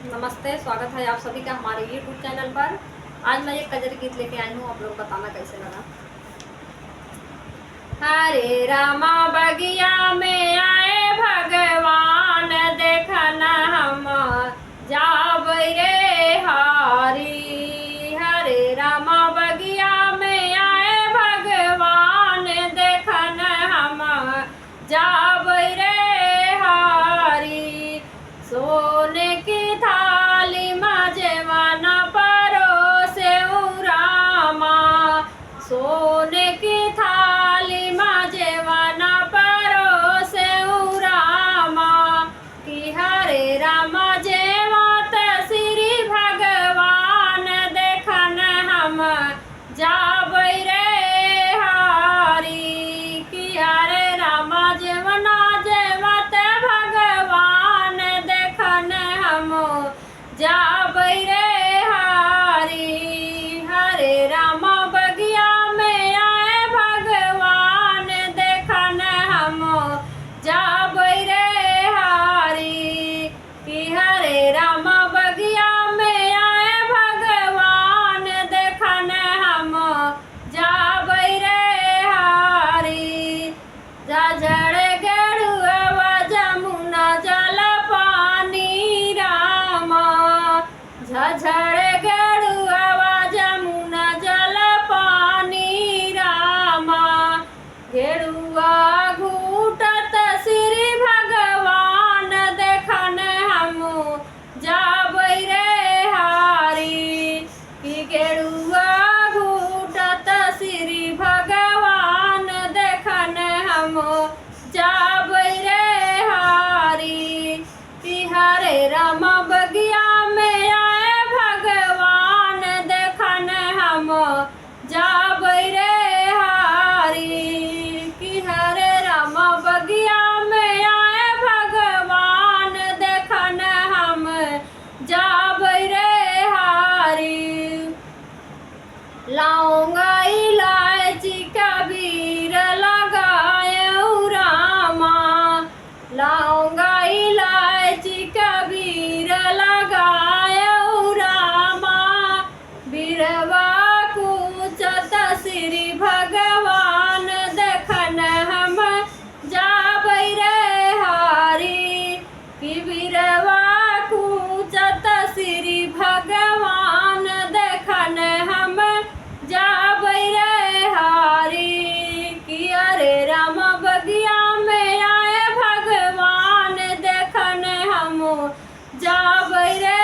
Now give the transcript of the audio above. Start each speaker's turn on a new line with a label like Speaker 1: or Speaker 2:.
Speaker 1: नमस्ते, स्वागत है आप सभी का हमारे YouTube चैनल पर। आज मैं एक कजरी गीत लेके आई हूँ, आप लोग बताना कैसे लगा। हरे रामा बगिया में आए भगवान, देखना हम जाब रे हारी। हरे रामा बगिया में आए भगवान, देखना हम जाब रे हारी। सोने की थाली मजेवाना परोसे रामा, सोने की थाली मजेवाना परोसे रामा। कि हरे रामा जेवत श्री भगवान, देखन हम जाब रे हारी। कि हरे रामा जेवना जेवत भगवान, देखन हम जाब रे हारी। हरे रामा बगिया में आए भगवान, देखन हम जाब रे हारी। कि हरे रामा बगिया में आए भगवान, देखन हम जाब रे हारी। जड़ गेरुआ जमुना जल पानी रामा, झझड़ गेरुआ जमुना जल पानी रामा। गेरुआ घूटत श्री भगवान, देखन हम जाब रे हारी। कि गेरुआ घूटत श्री भगवान, देखन हम जाब रे हारी। कि हरे रामा बगिया में आए भगवान, देखन हम जाब रे हारी। कि हरे रामा बगिया में आए भगवान, देखन हम जाब रे हारी। लौंगा इलायची कबीर लगाए रामा, लौंगा इलायची कबीर लगाए रामा। बिरवा कूचत श्री भगवान, देखन हम जाब रे हारी। कि बिरवा कूचत श्री भगवान, देखन हम जाब रे हारी। कि हरे रामा बगिया में आए भगवान, देखन हम जाब रे